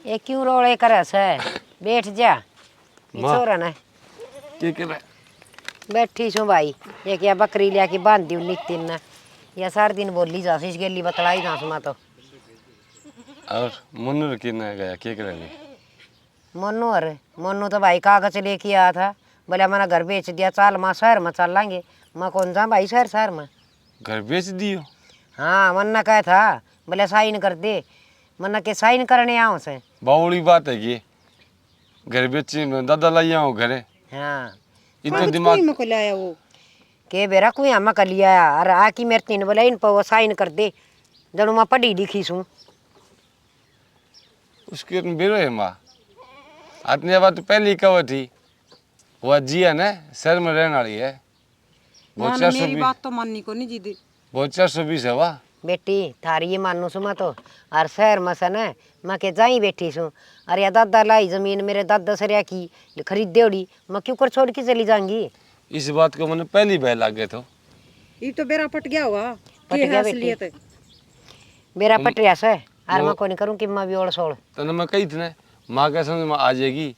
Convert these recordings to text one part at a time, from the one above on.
ये क्यों रोले करस है? बैठ जा। माँ। छोरा ना क्या कर रहा है? बैठी छू भाई। ये क्या बकरी लिया के बांध दी नितिन ने। या सार दिन बोली जा इस गेली बतलाई ना सुमा तो। और मुन्नू कितना गया क्या कर रहा है? मोनू तो भाई कागज लेके आया था। बोले मैंने घर बेच दिया, चाल माँ शहर में चल लेंगे। मैं कौन जा भाई शहर में। घर बेच दियो? हाँ मन्ना कहा था, बोले साइन कर दे। मन्ना के साइन करने आओ से। बावड़ी बात है कि घर बेच दादा लाई आओ घरे। हाँ इतना दिमाग में को लाया वो के बेरा कोई हम कर लिया और आकी मेरे तीन बोले इन पर वो साइन कर दे। जड़ू मैं पढ़ी लिखी सूँ। उसके बेरो है माँ। आतने बात तो पहले ही कवर थी। वो जिया ना शहर में रहने वाली है। बहुत ना मेरी 420 बात तो माननी को नहीं जीदी। बहुत 420 है वाह। बेटी थारी ये मानू सु मैं तो। और शहर में से न मैं के जाई बैठी सूँ। अरे या दादा लाई जमीन मेरे दादा सरिया की खरीद देड़ी। मैं क्यों कर छोड़ के चली जाऊंगी। इस बात को मैंने पहले ही बह लाग गए तो। ये तो बेरा पट गया होगा। पट के गया है बेटी। असलियत। मेरा पटरिया से और मैं को नहीं करूँ कि मैं भी ओढ़ सोड़। तने मैं कही थी ना माँ के समझ में आ जाएगी।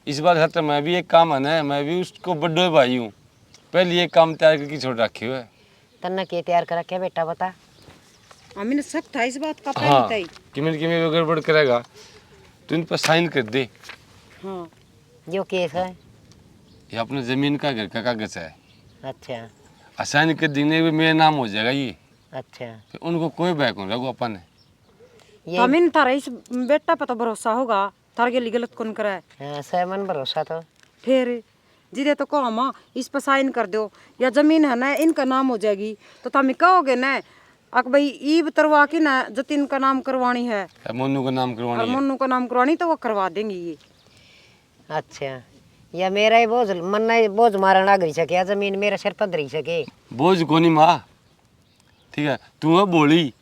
इस बात खातर मैं भी एक काम है ना, मैं भी उसको बड्डे भाई हूँ। पहले ये काम तैयार करके छोड़ रखे हुए। तन्ना के तैयार कर रखे बेटा बता। हमें शक था इस बात का हाँ पहले तय। कि मैं गड़बड़ करेगा तो इन पर साइन कर दे। हाँ जो केस है। ये अपने जमीन का घर का कागज है। अच्छा साइन कर देने में मेरा नाम हो जाएगा ये। अच्छा फिर उनको कोई बैक हो रखो अपन है। ये हमें थारा इस बेटा पर तो भरोसा होगा। थार के लिए गलत कौन करा है। हाँ सहमन भरोसा तो। फिर जिदे तो कहो माँ इस पर साइन कर दो या जमीन है ना इनका नाम हो जाएगी तो तुम कहोगे ना अक भाई ईब तरवा के ना जतिन का नाम करवानी है मोनू का नाम और करवानी है। मन्नू का नाम करवानी तो वो करवा देंगी ये। अच्छा या मेरा ही बोझ मन नहीं बोझ मारन लग रही सके। जमीन मेरे सिर पर धरी सके। बोझ कोनी माँ। ठीक है तू है बोली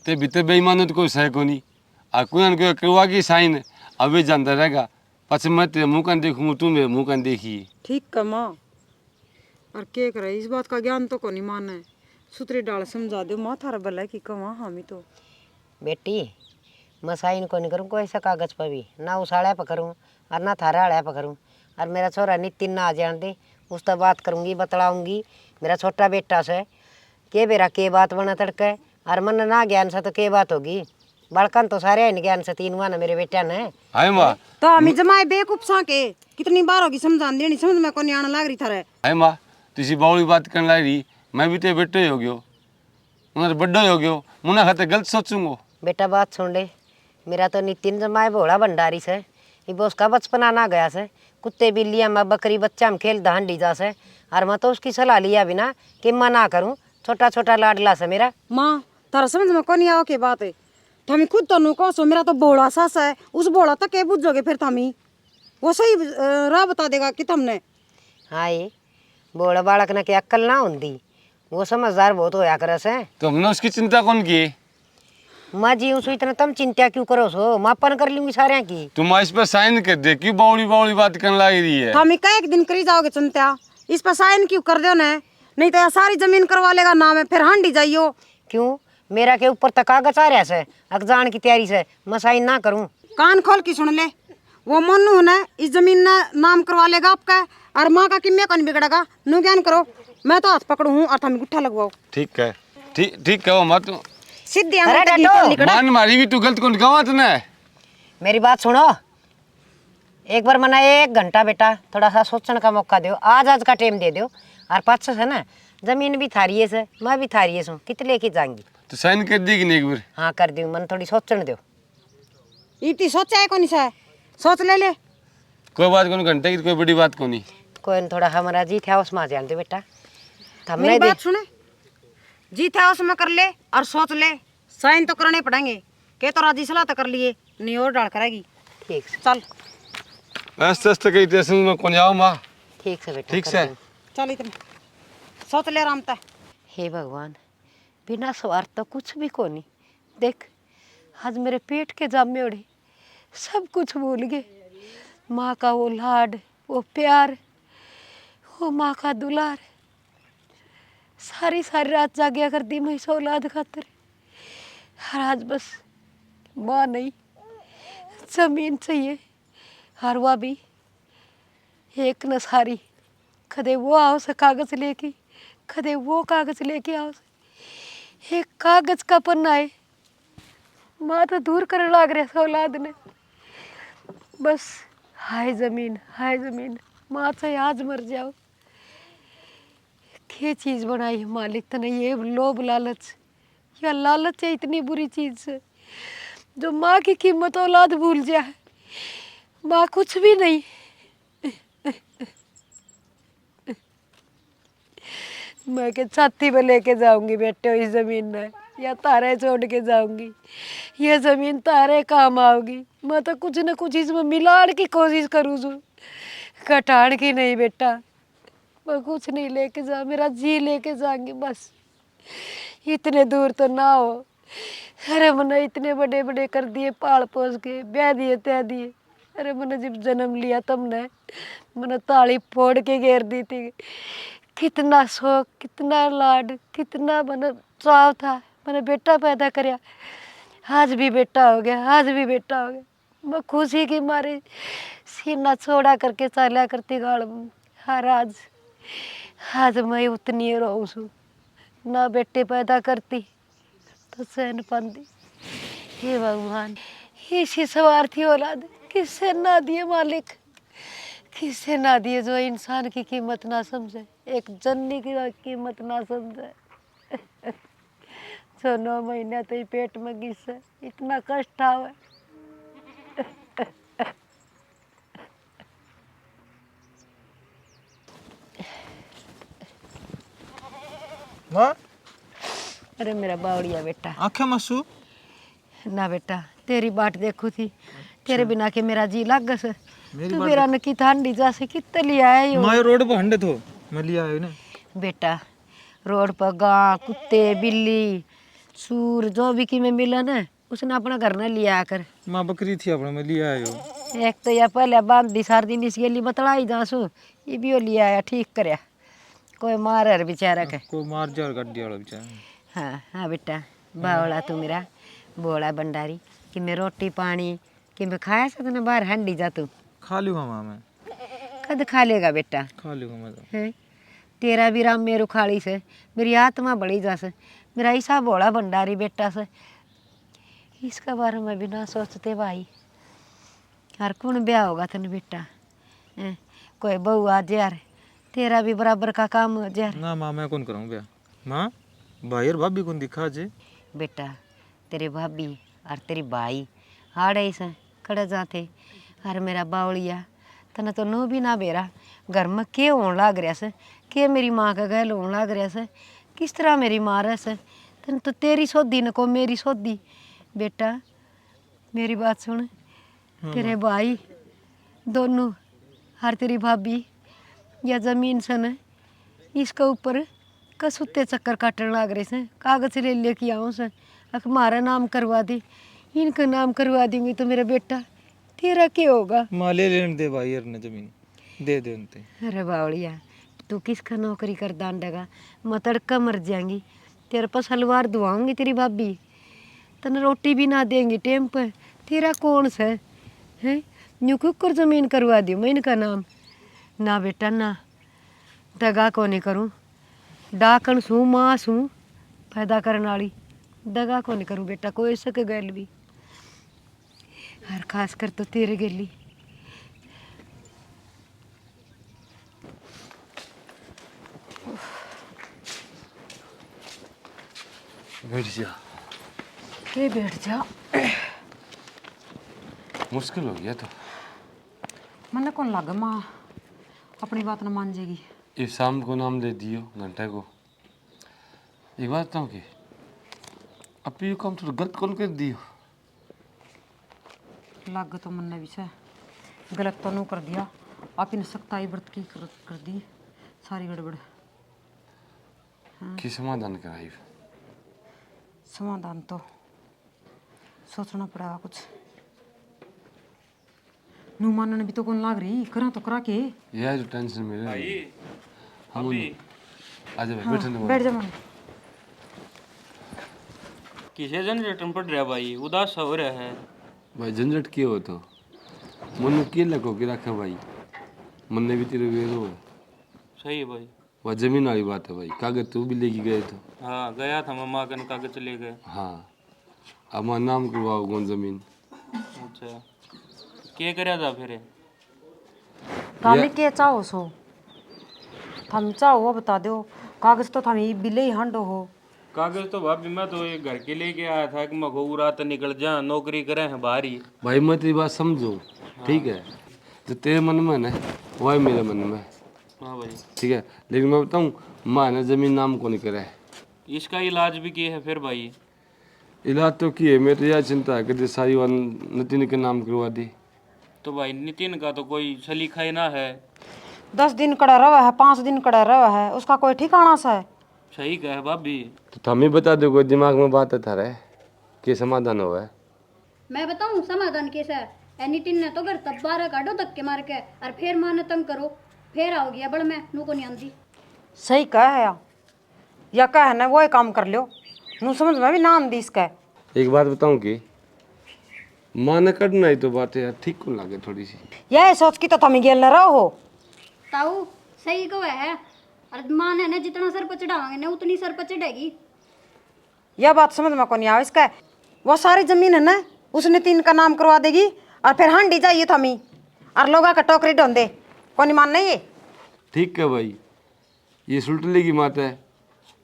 ते भीतर बेईमान तो कोई सह कोनी। आ कोई कोई करवा की साइन अभी जानता रहेगा। पछ मैं तेरे मुँह का देखूँ तू मेरे मुँह का देखिए। ठीक का माँ और क्या करे इस बात का ज्ञान तो को नहीं माने। सुतरी डाल समझा दो माँ थारा भला की कमा हामी तो। बेटी मैं साइन को नहीं करूँ कोई सा कागज पर भी ना उसाड़ा पर करूँ और ना थारा आड़ा पर करूँ। और मेरा छोरा नितिन ना आ जान दे उससे बात करूँगी बतलाऊँगी। मेरा छोटा बेटा से के बेरा के बात बना तड़के और मन ना ज्ञान से तो के बात होगी। बड़कन तो सारे हैं ज्ञान से तीन हुआ ना मेरे बेटा ने। हाय माँ। तो हमें जमाए बेकूफ सा के कितनी बार होगी समझान देनी समझ में को नहीं आने लग रही थारे। हाय माँ तुसी बावली बात करने लग रही। मैं भी तेरे बेटे हो गयो उन्हें बड्डा हो गयो मुना खाते गलत सोचूंगो। बेटा बात सुन ले। मेरा तो नितिन जमाए भोला भंडारी से ये उसका बचपना ना गया से। कुत्ते बिल्लियाँ मैं बकरी बच्चा में खेल दहांडी जा से। और मैं तो उसकी सलाह लिया बिना कि मैं ना करूँ। छोटा छोटा लाडला से मेरा। माँ थारा समझ में को नहीं आओ के बात है। थमी खुद तो नुको सो मेरा तो बोला सास है उस बोला तक के बुझोगे फिर थमी वो सही राह बता देगा कि तुमने। हाँ ये बोला बालक ने क्या अक्ल ना होती। वो समझदार बहुत होया करे से। तो हमने उसकी चिंता कौन की? मैं जीऊँ सो इतना तुम चिंता क्यों करो सो। मैं अपन कर लूँगी सारे की। तुम इस पर साइन कर दे क्यों बावली बावली बात करने लग रही है। थमी का एक दिन करी जाओगे चिंता इस पर साइन क्यों कर दो ना नहीं तो यह सारी जमीन करवा लेगा नाम है फिर हांडी जाइयो। क्यों मेरा के ऊपर तक कागज आ रहा से अगजान की तैयारी से मैं साइन ना करूँ। कान खोल के सुन ले वो मन्नू ने इस जमीन ना नाम करवा लेगा आपका और माँ का किम्या कौन बिगड़ेगा नु ज्ञान करो। मैं तो हाथ पकड़ू हूँ और थमी गुट्ठा लगवाओ। ठीक है ठीक है मत सीधे अरे आंगन तक डटो। निकल मान मारी भी तू गलत कौन गावत ना। मेरी बात सुनो। एक बार मना 1 घंटा बेटा थोड़ा सा सोचने का मौका दो। आज का टाइम दे दो। और पाँच से ना जमीन भी थारी से मैं भी थारी हूँ कितने लेके जाऊंगी। तो साइन कर देगी नहीं एक बार? हाँ कर दूँ मन थोड़ी सोचने दो। इतनी सोचा है कौन सा सोच ले ले। कोई बात कौन घंटे की कोई बड़ी बात कौन। कोई न थोड़ा हमारा जी था उसमें आ जान दो बेटा। मेरी हमने बात सुने जीत है उसमें कर ले और सोच ले साइन तो करने पड़ेंगे के तो राजी सलाह तो कर लिए नहीं और डाल करेगी। ठीक से चल आस्ते आस्ते कहीं टेंशन में कौन जाओ माँ। ठीक से बेटा ठीक कर से दूँ। चल इतने सोच ले आराम तक। हे भगवान बिना स्वार्थ तो कुछ भी को नहीं। देख आज मेरे पेट के जामे उड़े सब कुछ भूल गए। माँ का वो लाड वो प्यार वो माँ का दुलार सारी सारी रात जागिया कर दी मैं इस औलाद खातिर। और आज बस माँ नहीं जमीन चाहिए हर वह भी एक न सारी कदे वो आओ से कागज लेके कदे वो कागज लेके आओ से एक कागज का पन्ना है माँ तो दूर करने लग रहा औलाद ने बस हाय जमीन माँ से आज मर जाओ क्या चीज़ बनाई है मालिक तने ये लोभ लालच या लालच है इतनी बुरी चीज़ से जो माँ की कीमत औलाद भूल जाए माँ कुछ भी नहीं मैं के छाती में लेके जाऊंगी बेटे इस जमीन में या तारे छोड़ के जाऊंगी ये जमीन तारे काम आओगी मैं तो कुछ न कुछ इसमें मिलाड़ की कोशिश करूँ घटाड़ की नहीं बेटा मैं कुछ नहीं लेके जा मेरा जी लेके जाऊंगी बस इतने दूर तो ना हो अरे मैंने इतने बड़े बड़े कर दिए पाल पोस के ब्याह दिए तय दिए अरे मैंने जब जन्म लिया तुमने मैंने ताली फोड़ के घेर दी थी कितना शौक कितना लाड कितना मैंने चाव था मैंने बेटा पैदा कराया आज भी बेटा हो गया मैं खुशी की मारी सीना छोड़ा करके चला करती गाड़ हर आज मैं उतनी रहूँ छू ना बेटे पैदा करती तो सहन पाती हे भगवान इसी स्वार्थी औलाद किससे ना दिए मालिक किससे ना दिए जो इंसान की कीमत ना समझे एक जननी की कीमत ना समझे जो 9 महीने तो ही पेट में घिस है इतना कष्ट आवे माँ अरे मेरा बावड़िया बेटा आँखें मसू ना बेटा तेरी बाट देखू थी तेरे बिना के मेरा जी लग गस मेरी तू बाट मेरा न की ठंडी जैसे कितने लिया है यो मैं रोड पर हंडे तो मैं लिया आयो ने बेटा रोड पर गां कुत्ते बिल्ली सूर जो भी की में मिला ना उसने अपना घर न लिया कर माँ बकरी थी अपने मैं लिया आयो एक तो या पहले बांध दी सार दिन इसके लिए बतलाई जासू ये भी वो लिया आया ठीक करया कोई मार है बेचारा के को मार जा और गड्डी वाला बेचारा हाँ हाँ बेटा बावड़ा तू मेरा बोला भंडारी कि मैं रोटी पानी कि मैं खाया सकता ना बाहर हंडी जा तू खा लूँगा माँ मैं कद खा लेगा बेटा खा लूँगा मैं तो है तेरा भी राम मेरू खाड़ी से मेरी आत्मा बड़ी जा से मेरा ऐसा बोला भंडारी बेटा से इसका बारे में भी ना सोचते भाई हर कौन ब्याह होगा तन बेटा हैं? कोई बहू आ यार तेरा भी बराबर का काम हो यार ना माँ मैं कौन करूँ ब्याह माँ भाई और भाभी कौन दिखा जे बेटा तेरे भाभी और तेरी भाई हाड़े से खड़े जाते और मेरा बावड़िया तना तो नो भी ना बेरा घर में के होने लग रहा से के मेरी माँ का गैल होने लग रहा से किस तरह मेरी माँ रह से तन तो तेरी सोधी न को मेरी सोधी बेटा मेरी बात सुन तेरे भाई दोनों हर तेरी भाभी या जमीन से न इसके ऊपर कसुत्ते चक्कर काटने लग रहे से कागज ले लेके आऊँ से अख हमारा नाम करवा दी इनका नाम करवा दूंगी तो मेरा बेटा तेरा क्या होगा माँ ले लेने दे भाई यार ने जमीन दे दे उनते अरे बावड़िया तू किसका नौकरी कर दांडेगा मैं तड़का मर जाएंगी तेरे पास हलवार दुआऊंगी तेरी भाभी तने रोटी भी ना देंगी टेम पे तेरा कौन सा है न्यू कुकर जमीन करवा दी मैं इनका नाम ना बेटा ना दगा को नहीं करूँ डाकन सू माँ सू पैदा करने वाली दगा को नहीं करूँ बेटा कोई सके गैल भी हर खास कर तो तेरे गेली बैठ जा के बैठ जा मुश्किल हो गया तो मन कौन लग माँ अपनी बात न मान जाएगी ये शाम को नाम दे दियो घंटे को एक बात बताऊँ कि अब ये काम थोड़ा गलत कौन कर दियो लग तो मन ने भी से गलत तो नहीं कर दिया आप इन सख्ताई व्रत की कर दी सारी गड़बड़ कि समाधान कराई समाधान तो सोचना पड़ेगा कुछ नू मानने भी तो कौन लाग रही करा तो करा के यह जो टेंशन में रहे हम आज बैठने बैठ जा मन किसे जनरेटर पड़ रहा भाई उदास हो रहा है भाई झंझट क्यों हो तो मन के लको के रखे भाई मन ने भी तेरे वेरो है। सही है भाई। वह जमीन वाली बात है भाई, कागज तू भी लेके गए तो। हाँ गया था, मम्मा के कागज ले गए। हाँ अब मैं नाम करवाओ कौन जमीन। अच्छा क्या करया था फिर? थामी के चाहो सो थम चाहो वो बता दो। कागज तो थामी बिले ही हांडो हो। कागज तो भाभी मैं तो एक घर के लेके आया था कि मैं रात निकल जा, नौकरी करे हैं बाहर ही। भाई मैं तेरी बात समझू, ठीक है, जो तेरे मन में है वही मेरे मन में है, हाँ भाई। ठीक है, लेकिन मैं बताऊँ माँ ने जमीन नाम को नहीं करा है। इसका इलाज भी किए है फिर भाई? इलाज तो किए, मैं तो यह चिंता है कि सारी वन नितिन के नाम करवा दी। तो भाई नितिन का तो कोई सलीका ही ना है। 10 दिन कड़ा रवा है, 5 दिन कड़ा रवा है, उसका कोई ठिकाना सा है? सही कहे भाभी। तो तुम ही बता दो, कोई दिमाग में बात है थारे कि समाधान हुआ है। मैं बताऊं समाधान कैसा है? एनीटिन ने तो घर तब बारह काटो धक्के मार के और फिर माने तंग करो, फिर आओ गया बड़ मैं नू को नहीं आंदी। सही कह है या कह ना वो काम कर लो। नू समझ में भी नाम दी इसका। एक बात बताऊं कि माँ ने करना ही तो बात है यार, ठीक को लगे थोड़ी सी। यह सोच की तो तुम गेल न रहो हो। ताऊ सही को है और माँ ने ना जितना सर पर चढ़ावांगे ना उतनी सर पर चढ़ेगी। यह बात समझ में को नहीं आवे इसका। वो सारी जमीन है ना उसने 3 का नाम करवा देगी और फिर हांडी जाइए थमी और लोगा का टोकरी ढोंदे कोनी मान नहीं ये। ठीक है भाई, ये सुलटली की बात है।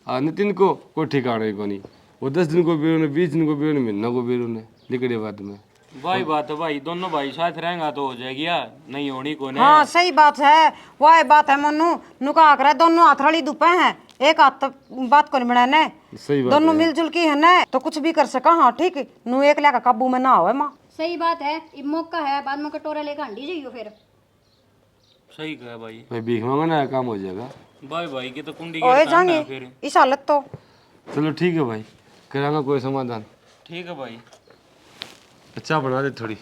नितिन को कोई ठिकाने को नहीं, वो 10 दिन को बेरो ने, 20 दिन को बेरो ने, महीना को बेरो ने लिखड़े बात में। भाई बात है भाई, दोनों भाई साथ रहेंगे तो हो जाएगी यार, नहीं होनी को नहीं। हाँ सही बात है, वह बात है मनु नुका कर दोनों हाथ रली दुपे हैं, एक हाथ बात को नहीं बना ने। सही बात दोनों है। मिलजुल की है ना तो कुछ भी कर सका। हाँ ठीक नू एक ला का काबू में ना होए माँ। सही बात है, अब मौका है बाद में कटोरा लेकर हांडी जाइयो फिर। सही कहे भाई। भाई भीख मांगना है, काम हो जाएगा। भाई भाई की तो कुंडी ओए गिरता है जाएंगे फिर। इस हालत तो। चलो ठीक है भाई, करांगा कोई समाधान। ठीक है भाई। अच्छा बना दे थोड़ी।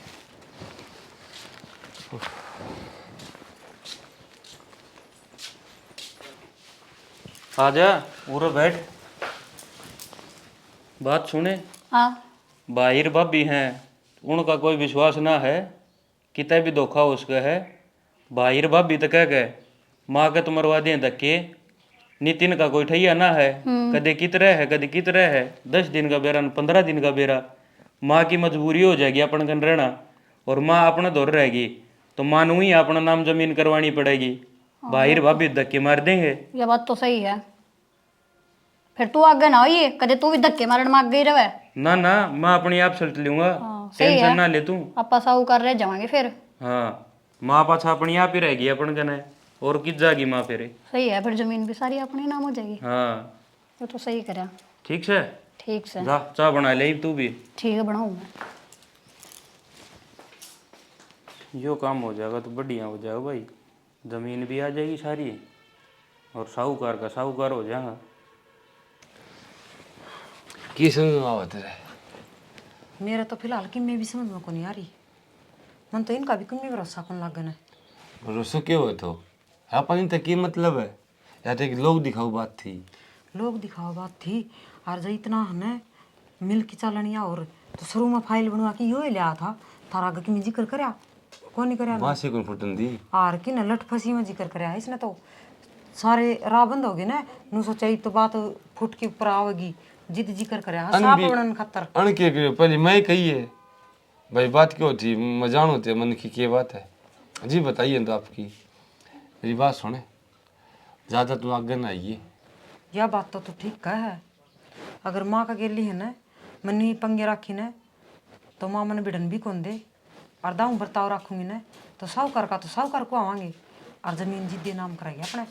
आजा उरो बैठ, बात सुने। हाँ बाहिर भाभी हैं, उनका कोई विश्वास ना है, कितना भी धोखा उसका है। बाहिर भाभी तो कह गए माँ के तो मरवा दिए धक्के। नितिन का कोई ठैया ना है, कदे कितरे है कदे कितरे है, 10 दिन का बेरा न 15 दिन का बेरा। माँ की मजबूरी हो जाएगी अपन कन रहना, और माँ अपना दौर रहेगी तो माँ नू ही अपना नाम जमीन करवानी पड़ेगी। बाहिर भाभी धक्के मार देंगे। ये बात तो सही है। फिर तू आगे ना होइए, कदे तू भी धक्के मारन माग गई रवे। ना ना मैं अपनी आप सल्ट लूंगा, सही टेंशन है। ना ले तू। आपा साहूकार रह जावांगे फिर। हाँ माँ पाछा अपनी आप ही रहेगी अपन कने, और किस जाएगी माँ फिर। सही है, फिर जमीन भी सारी अपने नाम हो जाएगी। हाँ वो तो सही करा। ठीक से ठीक से जा चाय बना ले तू भी। ठीक है बनाऊँ मैं। यो काम हो जाएगा तो बढ़िया हो जाएगा भाई, जमीन भी आ जाएगी सारी और साहूकार का साहूकार हो जाएगा। की समझ में आवत है? मेरा तो फिलहाल कि मैं भी समझ में को नहीं आ रही। मन तो इनका भी कुछ में भरोसा कौन लागन है। भरोसा क्यों है तो अपन तक की मतलब है या तो एक लोग दिखाओ बात थी। लोग दिखावा बात थी और जो इतना है मिल की चालनिया और तो शुरू में फाइल बनवा के यो ही लिया था थारा आगे की में जिक्र करया कौन नहीं करया वहाँ से कौन फुटन दी। आर की न लट फसी में जिक्र करया इसने तो सारे राह बंद हो गए ना। नू सोचा तो बात फुट के ऊपर आवेगी, जिद जिक्र करया साफ बनन खतर। अन के करियो पहले मैं कही है भाई, बात क्यों थी मजान होते मन की क्या बात है जी बताइए तो आपकी। मेरी बात सुने, ज़्यादा तू आगे ना आइए। यह बात तो तू ठीक कह है। अगर माँ का गेली है ना मनी पंगे राखी ने तो माँ मन बिड़न भी कौन दे और दाऊ बर्ताव रखूंगी ना तो साहूकार का तो साहूकार को आवांगे और जमीन जिद्दे नाम कराएगी अपने।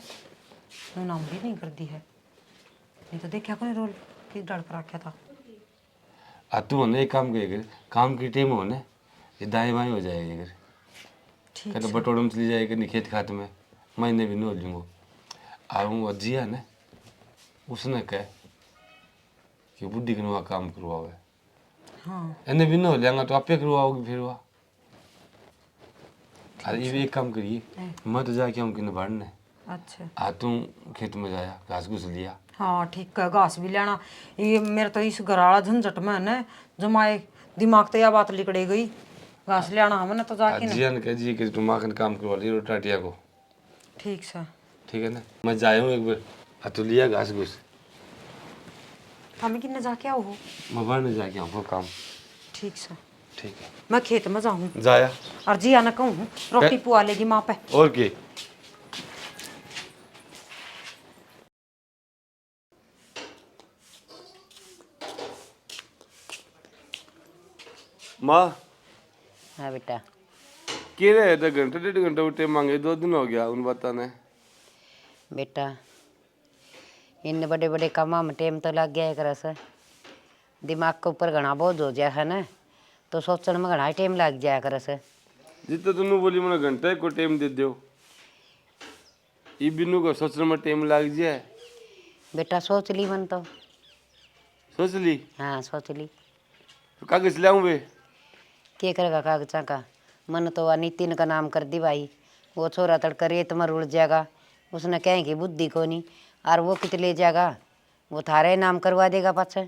नू नाम भी नहीं कर दी है, नहीं तो देखा कोई रोल किस डर कर रखा था। तू होने एक काम करेगा, काम की टीम होने ये दाएँ बाएँ हो जाएगी अगर ठीक कहते बटोड़े में चली जाएगी नहीं खेत खात में महीने भी नहीं लूँगा। और वो जिया ने उसने कह कि बुढ़ी के वहाँ काम करवाओगे। हाँ इन्हें भी नहीं हो जाएगा तो आप ही करवाओगे फिर वहाँ। अरे ये भी एक काम करिए, मैं तो जाके आऊँ कि बाढ़ने अच्छा तू खेत में जाया घास घूस लिया। हाँ ठीक है, घास भी लेना। ये मेरे तो इस घराला झंझट में है ना जमाए दिमाग तो यह बात लिकड़े गई घास ले आना हमने तो जाके ना। जियान कह जी कि तुम आखन काम करवा ली टाटिया को। ठीक सा ठीक है ना, मैं जाया हूँ एक बार अतुलिया घास घूस हमें किन्ने जाके आओ हो। मैं बाहर जाके आऊँ काम। ठीक सा ठीक है मैं खेत में जाऊँ जाया और जी आना कहूँ रोटी पुआ लेगी माँ पे। और के माँ हाँ बेटा। के रहे थे घंटे 1.5 घंटे उठे मांगे 2 दिन हो गया उन बताने। बेटा इन बड़े बड़े कामों में टाइम तो लग गया है कर से दिमाग के ऊपर घना बोझ हो जाए है ना तो सोचने में घना टाइम लग जाया कर से। जितना तुमने बोली मैंने घंटे को टाइम दे दो ये बिन्नू को सोचने में टाइम लग जाए। बेटा सोच ली मन तो। सोच ली हाँ सोच ली। तो कागज ले आऊँ वे क्या करेगा कागजा का मन तो वह नितिन का नाम कर दी भाई वो छोरा तड़का रेत में रुड़ जाएगा उसने कहें कि बुद्धि को नहीं और वो कित ले जाएगा वो थारे नाम करवा देगा पाछे।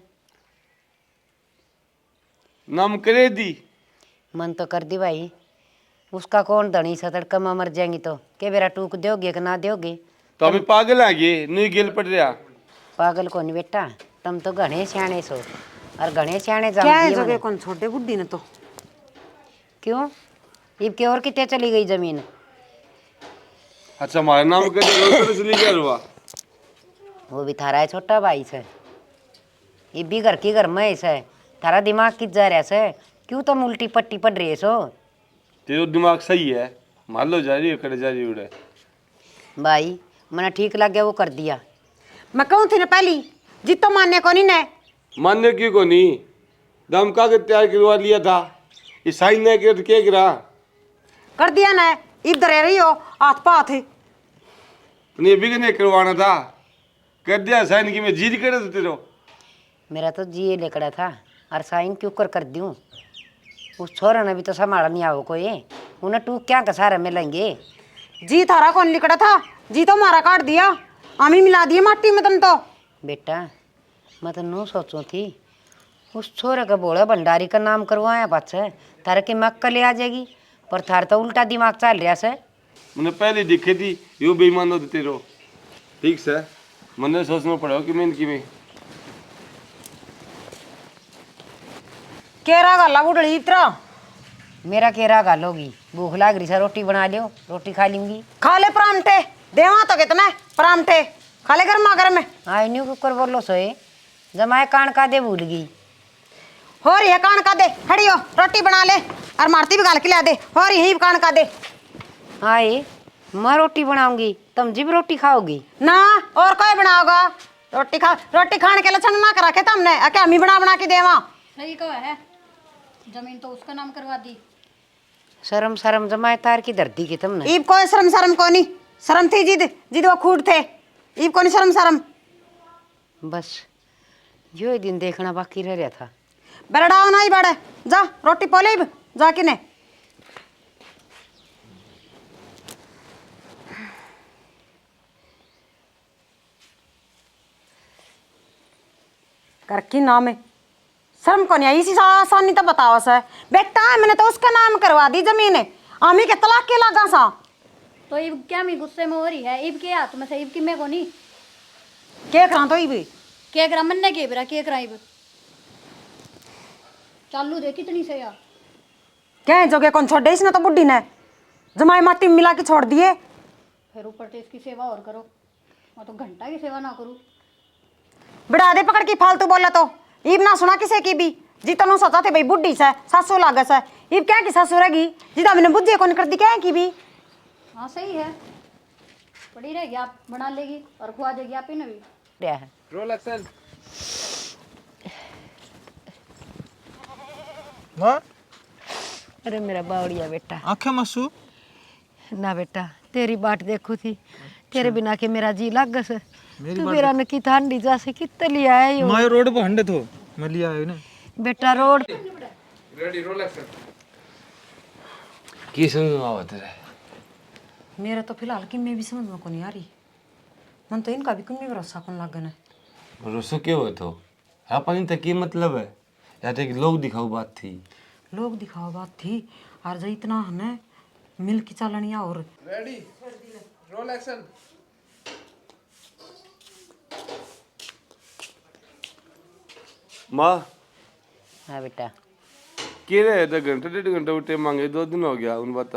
नाम करे दी मन तो कर दी भाई उसका कौन धनी सा तड़का में मर जाएंगी तो के बेरा टूक दोगे कि ना दोगे। तो अभी पागल आ गए नहीं गेल पड़ रहा। पागल को नहीं बेटा तुम तो घने सियाने सो और घने सियाने क्या है जाओ जगह कौन छोटे बुढ़ी ने तो। क्यों इब के और कितने चली गई जमीन। अच्छा हमारा नाम कर दे चली गया रुआ। वो भी थारा है छोटा भाई से ये भी घर की घर में है थारा दिमाग किस जा रहा से क्यों तुम उल्टी पट्टी पड़ रही है सो। तेरा दिमाग सही है मान लो जा रही है करे जा रही उड़े। भाई मैंने ठीक लग गया वो कर दिया। मैं कहूँ थी ना पहली जितो मानने को नहीं ने मान्य क्यों को नहीं दम कागज तैयार करवा लिया था ये साइन नहीं कर के गिरा कर दिया ना इधर रही हो हाथ पाथ नहीं भी नहीं करवाना था कर दिया साइन की मैं जीत करे तो तेरे मेरा तो जी लेकड़ा था और साइन क्यों कर दूँ उस छोरा ने भी तो संभाला नहीं आओ कोई उन्हें टूक क्या का सारा मिलेंगे। जी थारा कौन लिखड़ा था जी तो मारा काट दिया आमी मिला दिए माटी में तुम तो। बेटा मैं तो नू सोचूं थी उस छोरे का बोला भंडारी का नाम करवाया पाछे थारे की मक्का ले आ जाएगी पर थार तो उल्टा दिमाग चल रहा से। मैंने पहले दिखे थी यो बेईमान होते तेरो ठीक से मैंने सोचना पड़ा कि मैं इनकी में केरा गाला बुढ़ी इतरा मेरा केरा गालोगी भूख लाग रही से रोटी बना लियो रोटी खा लूंगी। खा ले परामठे देवा तो कितना परामठे खा ले गर्मा गर्म में। हाँ न्यू कुकर बोलो सोए जमाए कान का दे भूल गई हो रही है कान का दे हड़ियो रोटी बना ले और मारती भी गाल के ला दे हो रही है कान का दे। हाँ ये मैं रोटी बनाऊंगी तुम जी भी रोटी खाओगी ना और कोई बनाओगा रोटी खाने के लक्षण ना करा के तुमने क्या हम ही बना के देवा। सही कहा है जमीन तो उसका नाम करवा दी। शर्म शर्म जमाए तार की धरती की तुमने। ईब कोई शर्म को नहीं शर्म थी जिद जिद वो खूट थे ईब को नहीं शर्म बस यो ही दिन देखना बाकी रह रहा था। बरड़ा ना ही बड़े जा रोटी पोले जा कि ने कर की नाम है शर्म को नहीं आई इसी आसानी तो बताओ सर बेटा मैंने तो उसका नाम करवा दी जमीन आमी के तलाक के लगा सा। तो इब क्या मैं गुस्से में हो रही है इब के हाथ में से इब की मैं को नहीं के करा तो इब के करा मन ने के बरा के करा इब चालू दे कितनी से यार क्या जोगे कौन छोड़ दे इसने तो बुढ़ी ने जमाई माटी में मिला के छोड़ दिए फिर ऊपर से इसकी सेवा और करो मैं तो घंटा की सेवा ना करूँ। बिड़ा दे पकड़ के फालतू बोला तो इब ना सुना किसे की भी जी तनु सोचा थे भाई बुढ़ी से सासू लागस है इब क्या की सासू रहेगी जी तो मैंने बुद्धि कौन कर दी क्या की भी। हाँ सही है पड़ी रहेगी आप बना लेगी और खुआ देगी आप ही ने भी। क्या है रोल एक्शन माँ अरे मेरा बावड़िया बेटा आंखें मसू ना बेटा तेरी बाट देखो थी तेरे बिना के मेरा जी लग गस तू मेरा न की ठंडी जैसे कितने लिया है यो मैं रोड पे हंडे तो मैं लिया है ना बेटा रोड रेडी रोल एक्शन की समझ में आवत है मेरा तो फिलहाल कि मैं भी समझ में को नहीं आ रही मन तो इनका भी कुछ भरोसा कौन लागन है। भरोसा क्यों हो तो अपन तक की मतलब है या तो एक लोग दिखाओ बात थी लोग दिखाओ बात थी और जो इतना है ना मिल की चालनिया और माँ हाँ बेटा के रहे थे घंटे 1.5 घंटे उठे मांगे 2 दिन हो गया उन बता